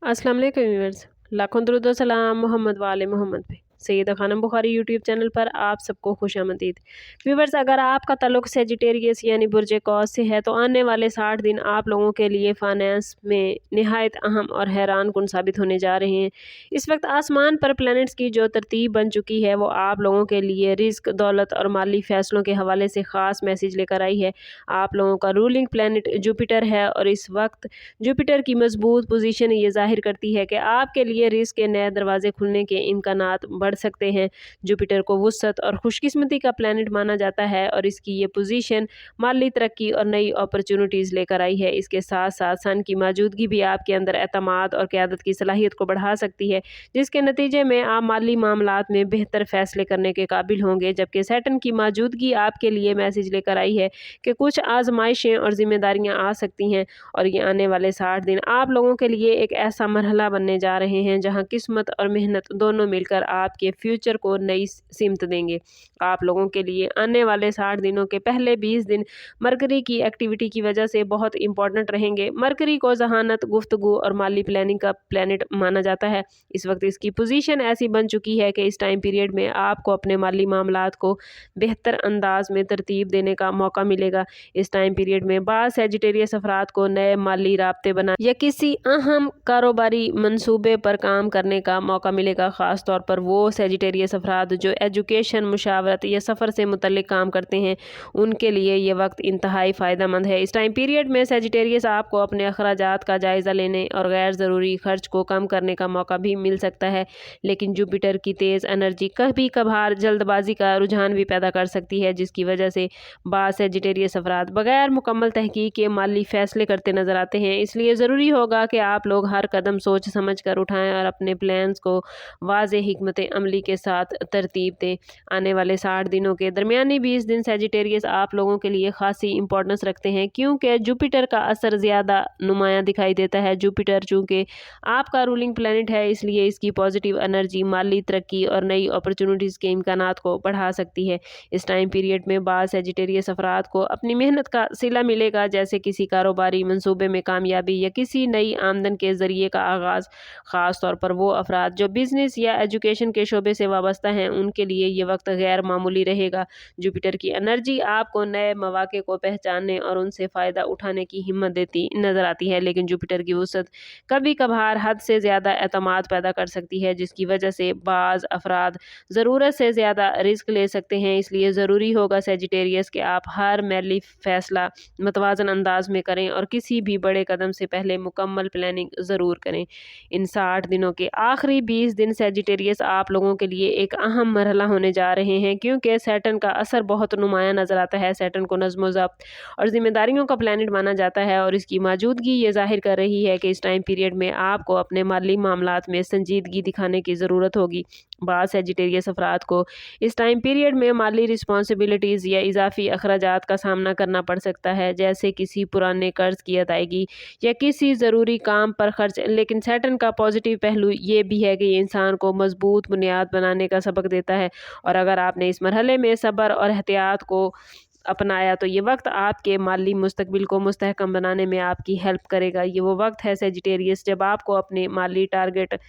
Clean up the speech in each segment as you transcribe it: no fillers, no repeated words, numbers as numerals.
अस्सलाम वालेकुम व्यूअर्स, लाखों दरूद व सलाम मोहम्मद वाले मोहम्मद पे। सैयदा खानम बुखारी यूट्यूब चैनल पर आप सबको खुशामदीद। व्यूअर्स, अगर आपका ताल्लुक सेजिटेरियस यानी बुर्ज कौस से है तो आने वाले 60 दिन आप लोगों के लिए फाइनेंस में निहायत अहम और हैरान कुन साबित होने जा रहे हैं। इस वक्त आसमान पर प्लैनेट्स की जो तरतीब बन चुकी है वो आप लोगों के लिए रिस्क, दौलत और माली फैसलों के हवाले से ख़ास मैसेज लेकर आई है। आप लोगों का रूलिंग प्लैनेट जुपिटर है और इस वक्त जुपिटर की मजबूत पोजीशन ये जाहिर करती है कि आपके लिए रिस्क के नए दरवाजे खुलने के इम्कानात बढ़ सकते हैं। जुपिटर को वुसअत और खुशकिस्मती का प्लैनेट माना जाता है और इसकी ये पोजीशन माली तरक्की और नई अपॉर्चुनिटीज़ लेकर आई है। इसके साथ साथ सन की मौजूदगी भी आपके अंदर एतमाद और क़यादत की सलाहियत को बढ़ा सकती है, जिसके नतीजे में आप माली मामलात में बेहतर फैसले करने के काबिल होंगे। जबकि सैटर्न की मौजूदगी आपके लिए मैसेज लेकर आई है कि कुछ आजमाइशें और जिम्मेदारियाँ आ सकती हैं और ये आने वाले 60 दिन आप लोगों के लिए एक ऐसा मरहला बनने जा रहे हैं जहां किस्मत और मेहनत दोनों मिलकर आपके फ्यूचर को नई सिमत देंगे। आप लोगों के लिए आने वाले 60 दिनों के पहले 20 दिन मरकरी की एक्टिविटी की वजह से बहुत इंपॉर्टेंट रहेंगे। मरकरी को जहानत, गुफ्तगू और माली प्लानिंग का प्लैनेट माना जाता है। इस वक्त इसकी पोजीशन ऐसी बन चुकी है कि इस टाइम पीरियड में आपको अपने माली मामलात को बेहतर अंदाज में तरतीब देने का मौका मिलेगा। इस टाइम पीरियड में बाद सेजिटेरियस अफराद को नए माली राब्ते बना या किसी अहम कारोबारी मंसूबे पर काम करने का मौका मिलेगा। ख़ास तौर पर वो सेजिटेरियस अफराद जो एजुकेशन, मुशावरत या सफ़र से मुतल्लिक काम करते हैं, उनके लिए ये वक्त इंतहाई फ़ायदेमंद है। इस टाइम पीरियड में सेजिटेरियस आपको अपने अखराजात का जायज़ा लेने और गैर ज़रूरी खर्च को कम करने का मौका भी मिल सकता है। लेकिन जुपिटर की तेज़ एनर्जी कभी कभार जल्दबाजी का रुझान भी पैदा कर सकती है, जिसकी वजह से बाद सेजिटेरियस अफराद बगैर मुकम्मल तहकीक के माली फ़ैसले करते नज़र आते हैं। इसलिए ज़रूरी होगा कि आप लोग हर कदम सोच समझ कर उठाएं और अपने प्लान्स को वाज़ेह हिकमत अमली के साथ तरतीब दें। आने वाले 60 दिनों के दरमियानी 20 दिन सेजिटेरियस आप लोगों के लिए खासी इंपॉर्टेंस रखते हैं, क्योंकि जुपिटर का असर ज़्यादा नुमायाँ दिखाई देता है। जुपिटर चूँकि आपका रूलिंग प्लैनेट है, इसलिए इसकी पॉजिटिव एनर्जी माली तरक्की और नई अपॉर्चुनिटीज़ के इम्कानात को बढ़ा सकती है। इस टाइम पीरियड में बाद सेजिटेरियस अफराद को अपनी मेहनत का सिला मिलेगा, जैसे किसी कारोबारी मंसूबे में कामयाबी या किसी नई आमदन के ज़रिए का आगाज़। ख़ास तौर पर वो अफराद जो बिज़नेस या एजुकेशन के शोबे से वाबस्ता हैं, उनके लिए ये वक्त गैर मामूली रहेगा। जुपिटर की एनर्जी आपको नए मौक़े को पहचानने और उनसे फ़ायदा उठाने की हिम्मत देती नज़र आती है। लेकिन जुपिटर की वुसअत कभी कभार हद से ज़्यादा एतमाद पैदा कर सकती है, जिसकी वजह से बाज़ अफराद ज़रूरत से ज़्यादा रिस्क ले सकते हैं। इसलिए ज़रूरी होगा सेजिटेरियस कि आप हर मैली फ़ैसला मतवाज़न अंदाज में करें और किसी भी बड़े कदम से पहले मुकम्मल प्लानिंग ज़रूर करें। इन 60 दिनों के आखिरी 20 दिन सेजिटेरियस आप लोगों के लिए एक अहम मरहला होने जा रहे हैं, क्योंकि सैटर्न का असर बहुत नुमायाँ नज़र आता है। सैटर्न को नज़्म ज़ब्त और ज़िम्मेदारियों का प्लैनेट माना जाता है और इसकी मौजूदगी ये ज़ाहिर कर रही है कि इस टाइम पीरियड में आपको अपने माली मामलात में संजीदगी दिखाने की ज़रूरत होगी। बाद सेजिटेरियस अफराद को इस टाइम पीरियड में माली रिस्पॉन्सिबिलिटीज़ या इजाफी अखराजात का सामना करना पड़ सकता है, जैसे किसी पुराने कर्ज की अदायगी या किसी ज़रूरी काम पर खर्च। लेकिन सैटर्न का पॉजिटिव पहलू ये भी है कि ये इंसान को मजबूत बुनियाद बनाने का सबक देता है और अगर आपने इस मरहले में सब्र और एहतियात को अपनाया तो ये वक्त आपके माली मुस्तकबिल को मुस्तहकम बनाने में आपकी हेल्प करेगा। ये वो वक्त है सेजिटेरियस जब आपको अपने माली टारगेट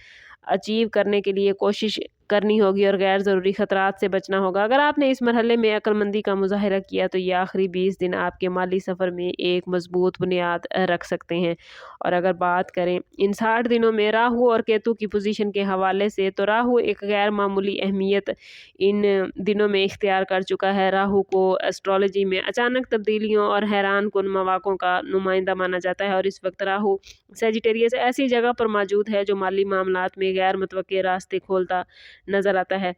अचीव करने के लिए कोशिश करनी होगी और गैर ज़रूरी ख़तरात से बचना होगा। अगर आपने इस मरहले में अक्लमंदी का मुज़ाहरा किया तो ये आखिरी 20 दिन आपके माली सफ़र में एक मजबूत बुनियाद रख सकते हैं। और अगर बात करें इन 60 दिनों में राहु और केतु की पोजीशन के हवाले से, तो राहु एक गैर मामूली अहमियत इन दिनों में इख्तियार कर चुका है। राहु को एस्ट्रोलॉजी में अचानक तब्दीलियों और हैरान कुन मौक़ों का नुमाइंदा माना जाता है और इस वक्त राहु सेजिटेरियस ऐसी जगह पर मौजूद है जो माली मामलात में गैर मुतवक्के रास्ते खोलता नज़र आता है।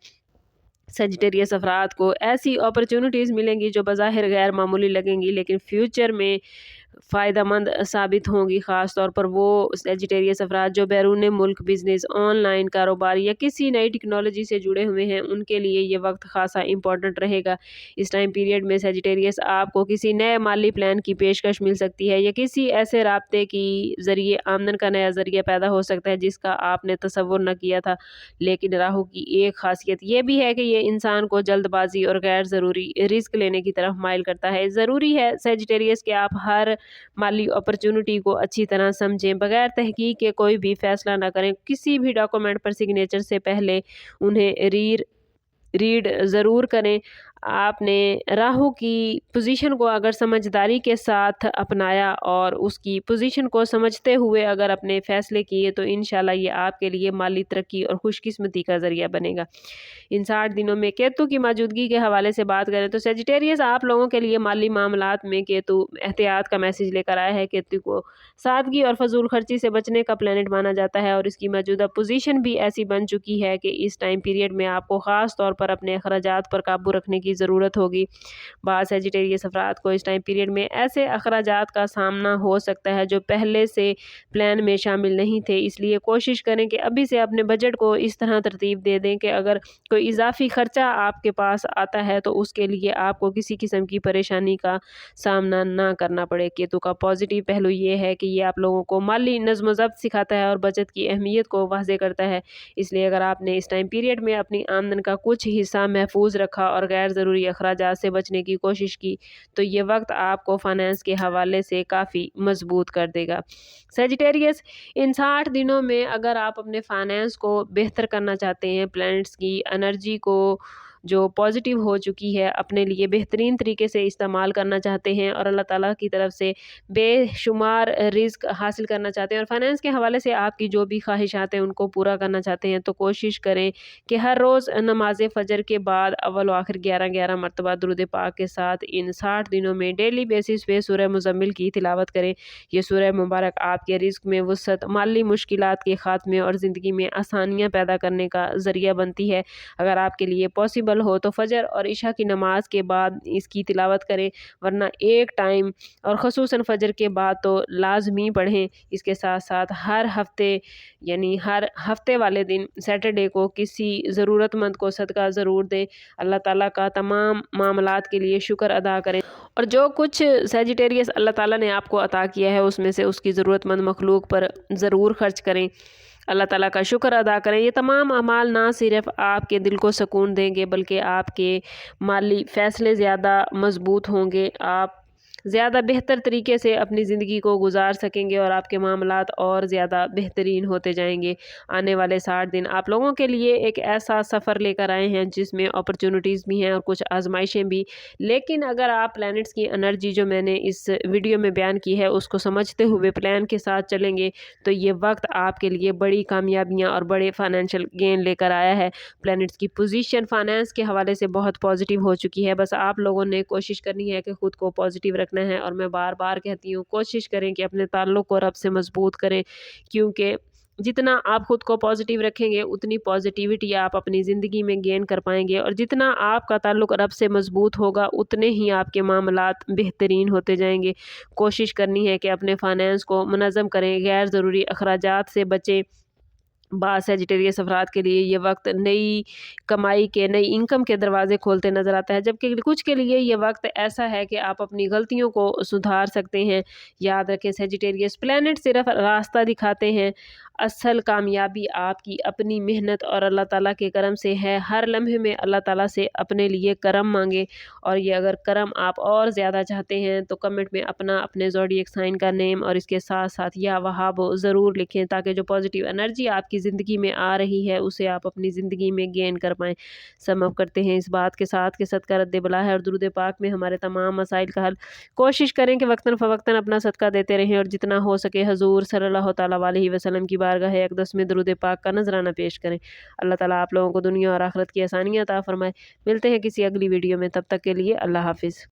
सेजिटेरियस अफराद को ऐसी अपॉर्चुनिटीज़ मिलेंगी जो बज़ाहिर गैर मामूली लगेंगी, लेकिन फ्यूचर में फ़ायदेमंद साबित होंगी। ख़ास तौर पर वो सेजिटेरियस अफराद जो बैरून मुल्क बिज़नेस, ऑनलाइन कारोबार या किसी नई टेक्नोलॉजी से जुड़े हुए हैं, उनके लिए ये वक्त ख़ासा इंपॉर्टेंट रहेगा। इस टाइम पीरियड में सेजिटेरियस आपको किसी नए माली प्लान की पेशकश मिल सकती है या किसी ऐसे राब्ते की ज़रिए आमदन का नया ज़रिया पैदा हो सकता है जिसका आपने तसव्वुर न किया था। लेकिन राहु की एक ख़ासियत ये भी है कि ये इंसान को जल्दबाजी और गैर ज़रूरी रिस्क लेने की तरफ माइल करता है। ज़रूरी है सेजिटेरियस कि आप हर माली अपॉर्चुनिटी को अच्छी तरह समझें, बगैर तहकीक के कोई भी फैसला ना करें। किसी भी डॉक्यूमेंट पर सिग्नेचर से पहले उन्हें रीड ज़रूर करें। आपने राहु की पोजीशन को अगर समझदारी के साथ अपनाया और उसकी पोजीशन को समझते हुए अगर अपने फैसले किए तो इंशाल्लाह ये आपके लिए माली तरक्की और खुशकिस्मती का ज़रिया बनेगा। इन 60 दिनों में केतु की मौजूदगी के हवाले से बात करें तो सेजिटेरियस आप लोगों के लिए माली मामलात में केतु एहतियात का मैसेज लेकर आया है। केतु को सादगी और फजूल खर्ची से बचने का प्लैनेट माना जाता है और इसकी मौजूदा पोजीशन भी ऐसी बन चुकी है कि इस टाइम पीरियड में आपको ख़ास तौर पर अपने अखराजात पर काबू रखने की ज़रूरत होगी। बाद सेजिटेरियस अफराद को इस टाइम पीरियड में ऐसे अखराजात का सामना हो सकता है जो पहले से प्लान में शामिल नहीं थे, इसलिए कोशिश करें कि अभी से अपने बजट को इस तरह तरतीब दे दें कि अगर कोई इजाफी खर्चा आपके पास आता है तो उसके लिए आपको किसी किस्म की परेशानी का सामना ना करना पड़े। केतु का पॉजिटिव पहलू ये है कि ये आप लोगों को माली नज़्म ज़ब्त सिखाता है और बचत की अहमियत को वाज़े करता है। इसलिए अगर आपने इस टाइम पीरियड में अपनी आमदन का कुछ हिस्सा महफूज रखा और गैर ज़रूरी अखराजात से बचने की कोशिश की तो ये वक्त आपको फाइनेंस के हवाले से काफ़ी मजबूत कर देगा। सेजिटेरियस इन 60 दिनों में अगर आप अपने फाइनेंस को बेहतर करना चाहते हैं, प्लैनेट्स की एनर्जी को जो पॉजिटिव हो चुकी है अपने लिए बेहतरीन तरीके से इस्तेमाल करना चाहते हैं और अल्लाह ताला की तरफ से बेशुमार रिज़्क हासिल करना चाहते हैं और फाइनेंस के हवाले से आपकी जो भी ख्वाहिशात हैं उनको पूरा करना चाहते हैं तो कोशिश करें कि हर रोज़ नमाज फ़जर के बाद अव्वल व आखिर 11 मरतबा दुरूद पाक के साथ इन 60 दिनों में डेली बेसिस पे सूरह मुज़म्मिल की तिलावत करें। ये सूरह मुबारक आपके रिज़्क में वुसअत, माली मुश्किलात के ख़ात्मे और ज़िंदगी में आसानियाँ पैदा करने का ज़रिया बनती है। अगर आपके लिए पॉसिबल हो तो फजर और इशा की नमाज के बाद इसकी तिलावत करें, वरना एक टाइम और ख़ुसूसन फजर के बाद तो लाजमी पढ़ें। इसके साथ साथ हर हफ्ते यानी हर हफ्ते वाले दिन सैटरडे को किसी ज़रूरतमंद को सदका ज़रूर दें। अल्लाह ताला का तमाम मामलात के लिए शुक्र अदा करें और जो कुछ सेजिटेरियस अल्लाह ताला ने आपको अता किया है उसमें से उसकी ज़रूरतमंद मखलूक पर ज़रूर खर्च करें, अल्लाह ताला का शुक्र अदा करें। ये तमाम अमाल ना सिर्फ आपके दिल को सुकून देंगे बल्कि आपके माली फ़ैसले ज़्यादा मजबूत होंगे, आप ज़्यादा बेहतर तरीके से अपनी ज़िंदगी को गुजार सकेंगे और आपके मामलात और ज़्यादा बेहतरीन होते जाएंगे। आने वाले 60 दिन आप लोगों के लिए एक ऐसा सफ़र लेकर आए हैं जिसमें अपॉर्चुनिटीज़ भी हैं और कुछ आजमाइशें भी, लेकिन अगर आप प्लैनेट्स की एनर्जी जो मैंने इस वीडियो में बयान की है उसको समझते हुए प्लान के साथ चलेंगे तो ये वक्त आपके लिए बड़ी कामयाबियाँ और बड़े फाइनेंशियल गेन लेकर आया है। प्लैनेट्स की पोजीशन फाइनेंस के हवाले से बहुत पॉजिटिव हो चुकी है, बस आप लोगों ने कोशिश करनी है कि ख़ुद को पॉजिटिव रखना है और मैं बार बार कहती हूँ कोशिश करें कि अपने ताल्लुक़ को रब से मजबूत करें, क्योंकि जितना आप ख़ुद को पॉजिटिव रखेंगे उतनी पॉजिटिविटी आप अपनी ज़िंदगी में गेन कर पाएंगे और जितना आपका ताल्लुक़ रब से मजबूत होगा उतने ही आपके मामलात बेहतरीन होते जाएंगे। कोशिश करनी है कि अपने फाइनेंस को मुनज़्ज़म करें, गैर ज़रूरी अखराजात से बचें। बाद सेजिटेरियस अफराद के लिए ये वक्त नई कमाई के, नई इनकम के दरवाज़े खोलते नज़र आता है, जबकि कुछ के लिए ये वक्त ऐसा है कि आप अपनी गलतियों को सुधार सकते हैं। याद रखें सेजिटेरियस प्लैनेट सिर्फ रास्ता दिखाते हैं, असल कामयाबी आपकी अपनी मेहनत और अल्लाह ताला के करम से है। हर लम्हे में अल्लाह ताला से अपने लिए करम मांगे और ये अगर करम आप और ज़्यादा चाहते हैं तो कमेंट में अपने ज़ोडिएक साइन का नेम और इसके साथ साथ या वहाब ज़रूर लिखें ताकि जो पॉजिटिव एनर्जी आपकी ज़िंदगी में आ रही है उसे आप अपनी ज़िंदगी में गेन कर पाएँ। समअप करते हैं इस बात के साथ कि सदका रद्द बला है और दुरूद पाक में हमारे तमाम मसाइल का हल। कोशिश करें कि वक्तन फ़वक्तन अपना सदका देते रहें और जितना हो सके हजूर सल्लल्लाहु तआला अलैहि वसल्लम की बारगाह अक़दस में दुरूद पाक का नजराना पेश करें। अल्लाह ताला आप लोगों को दुनिया और आखिरत की आसानियाँ अता फरमाए। मिलते हैं किसी अगली वीडियो में, तब तक के लिए अल्लाह हाफिज़।